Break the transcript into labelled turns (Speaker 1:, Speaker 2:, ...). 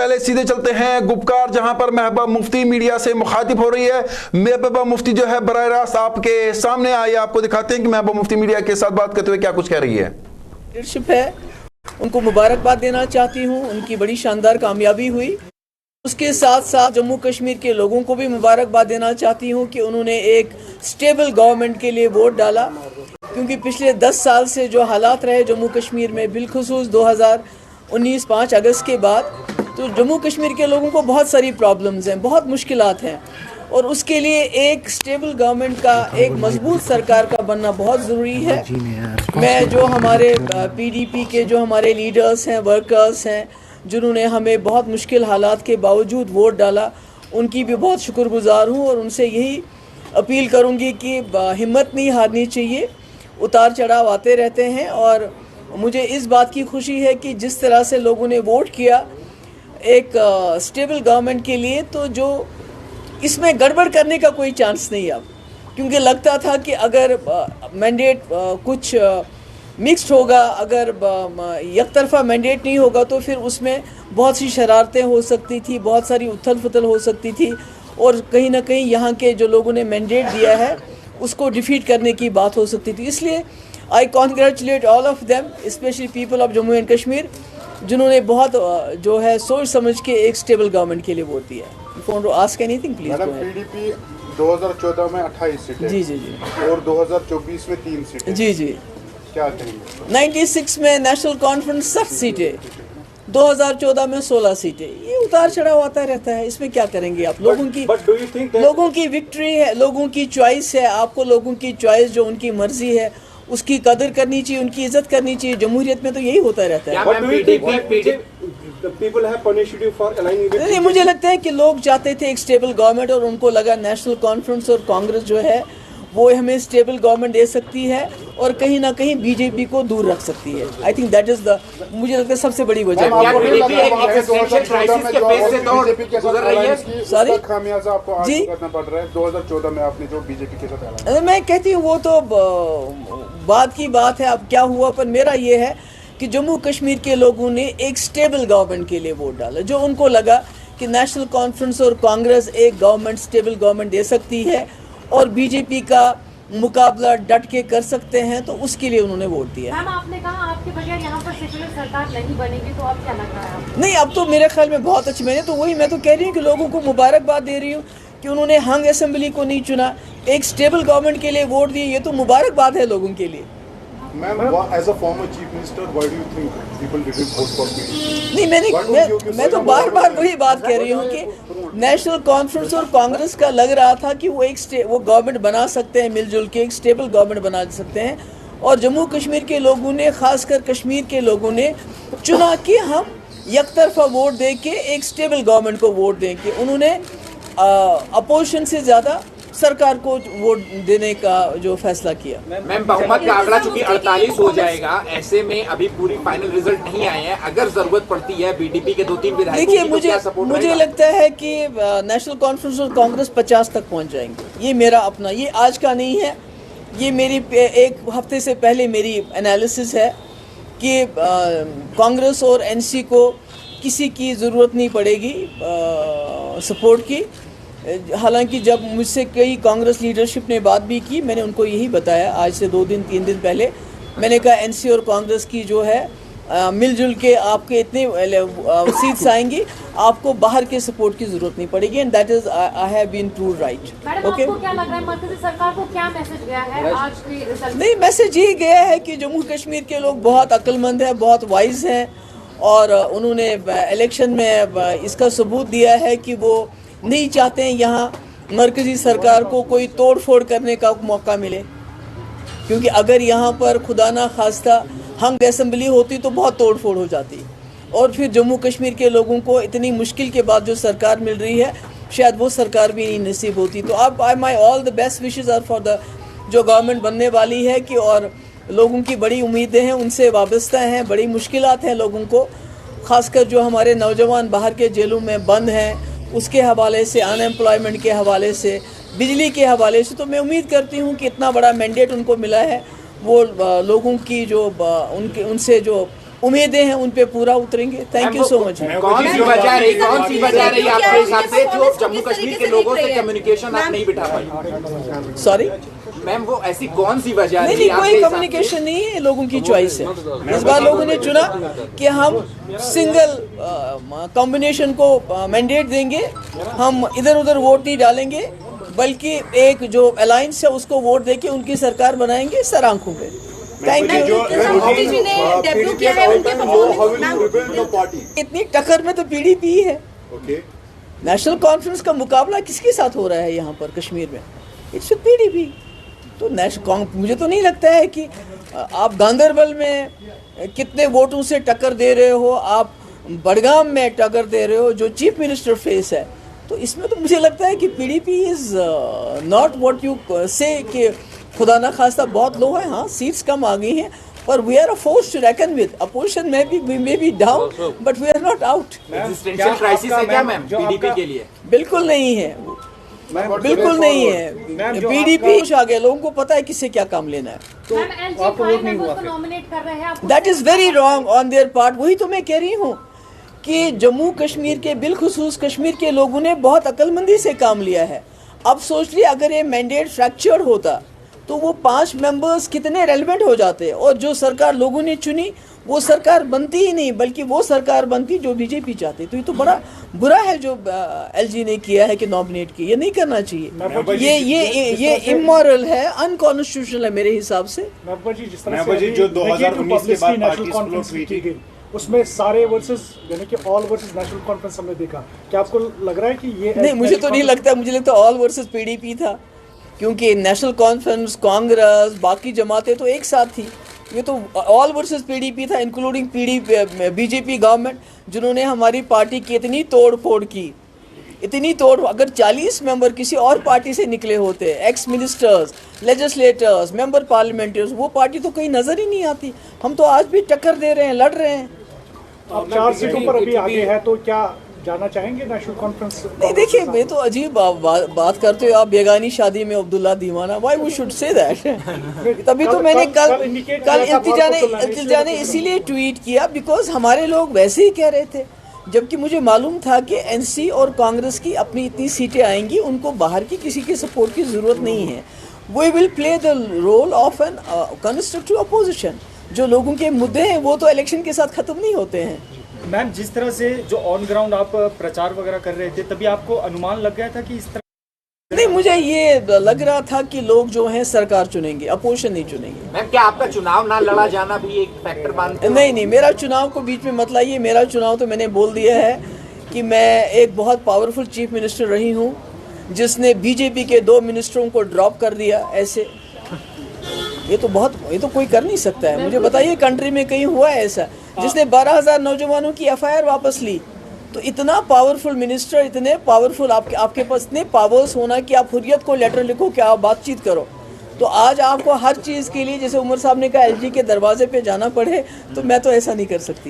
Speaker 1: पहले सीधे चलते हैं गुपकार, जहां पर महबूबा मुफ्ती मीडिया से मुखातिब हो रही है। महबूबा मुफ्ती जो है बराह रास्त आपके सामने आई, आपको दिखाते हैं कि महबूबा मुफ्ती मीडिया के साथ बात करते हुए क्या कुछ कह रही है।
Speaker 2: लीडरशिप है, उनको मुबारकबाद देना चाहती हूँ, उनकी बड़ी शानदार कामयाबी हुई। उसके साथ साथ जम्मू कश्मीर के लोगों को भी मुबारकबाद देना चाहती हूँ कि उन्होंने एक स्टेबल गवर्नमेंट के लिए वोट डाला, क्योंकि पिछले 10 साल से जो हालात रहे जम्मू कश्मीर में, बिलखुसूस 2019 5 अगस्त के बाद, तो जम्मू कश्मीर के लोगों को बहुत सारी प्रॉब्लम्स हैं, बहुत मुश्किलात हैं, और उसके लिए एक स्टेबल गवर्नमेंट का, एक मजबूत सरकार का बनना बहुत ज़रूरी है। मैं जो हमारे PDP के जो हमारे लीडर्स हैं, वर्कर्स हैं, जिन्होंने हमें बहुत मुश्किल हालात के बावजूद वोट डाला, उनकी भी बहुत शुक्रगुजार हूँ, और उनसे यही अपील करूँगी कि हिम्मत नहीं हारनी चाहिए। उतार चढ़ाव आते रहते हैं, और मुझे इस बात की खुशी है कि जिस तरह से लोगों ने वोट किया एक स्टेबल गवर्नमेंट के लिए, तो जो इसमें गड़बड़ करने का कोई चांस नहीं अब, क्योंकि लगता था कि अगर मैंडेट कुछ मिक्स्ड होगा, अगर एक तरफा मैंडेट नहीं होगा, तो फिर उसमें बहुत सी शरारतें हो सकती थी, बहुत सारी उथल पुथल हो सकती थी, और कहीं ना कहीं यहाँ के जो लोगों ने मैंडेट दिया है उसको डिफीट करने की बात हो सकती थी। इसलिए I congratulate all of them, specially people of Jammu and Kashmir, जिन्होंने बहुत जो है सोच समझ के एक स्टेबल गवर्नमेंट के लिए वोट दिया है। If you want to ask anything, please go ahead.
Speaker 3: PDP 2014 में 28 सीटें,
Speaker 2: जी जी जी,
Speaker 3: और 2024 में 3 सीटें,
Speaker 2: जी जी,
Speaker 3: क्या कहेंगे?
Speaker 2: 96 में नेशनल कॉन्फ्रेंस 60 सीटें, 2014 में 16 सीटें। ये उतार चढ़ाव आता रहता है, इसमें क्या करेंगे आप? लोगों की विक्ट्री है, लोगों की चॉइस है, आपको लोगों की चॉइस, जो उनकी मर्जी है उसकी कदर करनी चाहिए, उनकी इज्जत करनी चाहिए। जमहूरियत में तो यही होता रहता है। नहीं, मुझे लगता है कि लोग चाहते थे एक स्टेबल गवर्नमेंट, और उनको लगा नेशनल कॉन्फ्रेंस और कांग्रेस जो है वो हमें स्टेबल गवर्नमेंट दे सकती है, और कहीं ना कहीं बीजेपी को दूर रख सकती है। I think that is the, मुझे लगता है सबसे बड़ी वजह। सॉरी जी,
Speaker 3: 2014 में आपने जो बीजेपी के साथ,
Speaker 2: मैं कहती हूँ वो तो बाद की बात है, अब क्या हुआ, पर मेरा ये है कि जम्मू कश्मीर के लोगों ने एक स्टेबल गवर्नमेंट के लिए वोट डाला, जो उनको लगा कि नेशनल कॉन्फ्रेंस और कांग्रेस एक गवर्नमेंट, स्टेबल गवर्नमेंट दे सकती है, और बीजेपी का मुकाबला डट के कर सकते हैं, तो उसके लिए उन्होंने वोट दिया।
Speaker 4: मैम, आपने कहा आपके बगैर यहाँ पर सेक्युलर सरकार नहीं बनेगी, तो अब क्या लग रहा है?
Speaker 2: नहीं, अब तो मेरे ख्याल में बहुत अच्छी, मैं तो कह रही हूँ कि लोगों को मुबारकबाद दे रही हूँ कि उन्होंने हंग असेंबली को नहीं चुना, एक स्टेबल गवर्नमेंट के लिए वोट दिए, ये तो मुबारकबाद है लोगों के लिए।
Speaker 3: Ma'am, as a former chief minister, why do you think people didn't vote for PDP?
Speaker 2: नहीं, मैं तो बार बार वही बात कह रही हूँ कि नेशनल कॉन्फ्रेंस और कांग्रेस का लग रहा था कि वो गवर्नमेंट बना सकते हैं, मिलजुल के एक स्टेबल गवर्नमेंट बना सकते हैं, और जम्मू कश्मीर के लोगों ने, खासकर कश्मीर के लोगों ने चुना कि हम एक तरफा वोट दे के एक स्टेबल गवर्नमेंट को वोट दें, कि उन्होंने अपोजिशन से ज़्यादा सरकार को वोट देने का जो फैसला किया।
Speaker 5: मैम, बहुमत का आंकड़ा चूंकि 48 हो जाएगा, ऐसे में अभी पूरी फाइनल रिजल्ट नहीं आए हैं, अगर जरूरत पड़ती है बीडीपी के 2-3 विधायकों की,
Speaker 2: देखिए, मुझे लगता है कि नेशनल कॉन्फ्रेंस और कांग्रेस 50 तक पहुंच जाएंगे। ये मेरा अपना, ये आज का नहीं है, ये मेरी एक हफ्ते से पहले मेरी एनालिसिस है कि कांग्रेस और NC को किसी की ज़रूरत नहीं पड़ेगी सपोर्ट की। हालांकि जब मुझसे कई कांग्रेस लीडरशिप ने बात भी की, मैंने उनको यही बताया, आज से 2-3 दिन पहले मैंने कहा NC और कांग्रेस की जो है मिलजुल के आपके इतने सीट्स आएंगी, आपको बाहर के सपोर्ट की जरूरत नहीं पड़ेगी, and that is I have been proved right.
Speaker 4: Okay, आपको क्या लग रहा है मरकज़ी सरकार को क्या मैसेज गया है आज के रिजल्ट?
Speaker 2: नहीं, मैसेज ये गया है कि जम्मू कश्मीर के लोग बहुत अक्लमंद हैं, बहुत वाइज हैं, और उन्होंने इलेक्शन में इसका सबूत दिया है कि वो नहीं चाहते हैं यहाँ मरकज़ी सरकार को कोई तोड़ फोड़ करने का मौका मिले, क्योंकि अगर यहाँ पर खुदा ना खास्ता हंग असेंबली होती तो बहुत तोड़ फोड़ हो जाती, और फिर जम्मू कश्मीर के लोगों को इतनी मुश्किल के बाद जो सरकार मिल रही है, शायद वो सरकार भी नहीं नसीब होती। तो अब my all the best wishes are for the जो गवर्नमेंट बनने वाली है, कि और लोगों की बड़ी उम्मीदें हैं, उनसे वाबस्ता हैं, बड़ी मुश्किलात हैं लोगों को, ख़ासकर जो हमारे नौजवान बाहर के जेलों में बंद हैं, उसके हवाले से, अनएम्प्लॉयमेंट के हवाले से, बिजली के हवाले से। तो मैं उम्मीद करती हूँ कि इतना बड़ा मैंडेट उनको मिला है, वो लोगों की जो उनसे जो उम्मीदें हैं उन पे पूरा उतरेंगे। Thank you so much.
Speaker 5: कौन सी वजह रही आपके हिसाब से जो जम्मू कश्मीर के लोगों से कम्युनिकेशन आप नहीं बिठा पाई?
Speaker 2: सॉरी
Speaker 5: मैम, वो ऐसी कौन सी वजह
Speaker 2: नहीं, कोई कम्युनिकेशन नहीं है, लोगों की चॉइस है। इस बार लोगों ने चुना कि हम सिंगल कॉम्बिनेशन को मैंडेट देंगे, हम इधर उधर वोट नहीं डालेंगे, बल्कि एक जो अलायंस है उसको वोट देके उनकी सरकार बनाएंगे सर आंखों पे। Thank you. इतनी टक्कर में तो पीडीपी है। नेशनल कॉन्फ्रेंस का मुकाबला किसके साथ हो रहा है यहाँ पर कश्मीर में? It's PDP. तो मुझे तो नहीं लगता है कि आप गांधरबल में कितने वोटों से टक्कर दे रहे हो, आप बड़गाम में टक्कर दे रहे हो जो चीफ मिनिस्टर फेस है। तो इसमें तो मुझे लगता है कि PDP is not what you से कि खुदा ना खास्ता बहुत लो है। हाँ, सीट्स कम आ गई हैं, पर we are a force to reckon with. Opposition में भी we may be down, but we are not out.
Speaker 5: Existential crisis है क्या मैम पीडीपी के लिए?
Speaker 2: बिल्कुल नहीं है, बिल्कुल नहीं है। पीडीपी कुछ आ गया, लोगों को पता है किससे क्या काम लेना है। That is very wrong on their part. वही तो मैं कह रही हूँ कि जम्मू कश्मीर के बिलखुसूस कश्मीर के लोगों ने बहुत अक्लमंदी से काम लिया है। अब सोच लिया अगर ये मैंडेट फ्रैक्चर्ड होता तो वो 5 मेंबर्स कितने रेलेवेंट हो जाते, और जो सरकार लोगों ने चुनी वो सरकार बनती ही नहीं, बल्कि वो सरकार बनती जो बीजेपी चाहती। तो ये तो बड़ा बुरा है जो एलजी ने किया है कि नॉमिनेट किया। ये नहीं करना चाहिए, ये इमोरल है, अनकॉन्स्टिट्यूशनल है मेरे हिसाब से।
Speaker 3: जो 2019 के बाद पार्टी स्प्लिट हुई थी उसमें सारे वर्सेस यानी कि ऑल वर्सेस नेशनल कॉन्फ्रेंस हमने देखा। क्या आपको लग रहा है कि ये
Speaker 2: नहीं, मुझे तो नहीं लगता। मुझे लगता ऑल वर्सेस पीडीपी था, क्योंकि नेशनल कॉन्फ्रेंस, कांग्रेस, बाकी जमातें तो एक साथ थी। ये तो ऑल वर्सेस पीडीपी था, इंक्लूडिंग बीजेपी गवर्नमेंट, जिन्होंने हमारी पार्टी की इतनी तोड़ फोड़ की, इतनी तोड़। अगर 40 मेंबर किसी और पार्टी से निकले होते, x ministers, legislators, member parliaments, वो पार्टी तो कहीं नजर ही नहीं आती। हम तो आज भी टक्कर दे रहे हैं, लड़ रहे हैं।
Speaker 3: अब 4 सीटों पर अभी आगे है, तो क्या जाना चाहेंगे नेशनल कॉन्फ्रेंस?
Speaker 2: नहीं, देखिए, मैं तो अजीब बात करते हो आप, बेगानी शादी में अब्दुल्ला दीवाना। Why we should say that? तभी तो मैंने कल इल्तिजा ने इसीलिए ट्वीट किया बिकॉज हमारे लोग वैसे ही कह रहे थे, जबकि मुझे मालूम था कि एनसी और कांग्रेस की अपनी इतनी सीटें आएंगी, उनको बाहर की किसी के सपोर्ट की जरूरत नहीं है। We will play the role of an constructive opposition. जो लोगों के मुद्दे हैं वो तो इलेक्शन के साथ खत्म नहीं होते हैं।
Speaker 6: मैम, जिस तरह से जो ऑन ग्राउंड आप प्रचार वगैरह कर रहे थे, तभी आपको अनुमान लग गया था कि इस तरह?
Speaker 2: नहीं, मुझे ये लग रहा था कि लोग जो हैं सरकार चुनेंगे, अपोजिशन नहीं चुनेंगे।
Speaker 5: मैम, क्या आपका चुनाव ना लड़ा जाना भी एक फैक्टर मानते हो?
Speaker 2: नहीं, मेरा चुनाव को बीच में मत लाइए। मेरा चुनाव तो मैंने बोल दिया है कि मैं एक बहुत पावरफुल चीफ मिनिस्टर रही हूँ, जिसने बीजेपी के 2 मिनिस्टरों को ड्रॉप कर दिया। ऐसे ये तो कोई कर नहीं सकता है। मुझे बताइए कंट्री में कहीं हुआ है ऐसा, जिसने 12,000 नौजवानों की एफआईआर वापस ली? तो इतना पावरफुल मिनिस्टर, इतने पावरफुल आपके पास इतने पावर्स होना कि आप हुर्रियत को लेटर लिखो कि आप बातचीत करो। तो आज आपको हर चीज़ के लिए, जैसे उमर साहब ने कहा, एलजी के दरवाजे पे जाना पड़े, तो मैं तो ऐसा नहीं कर सकती।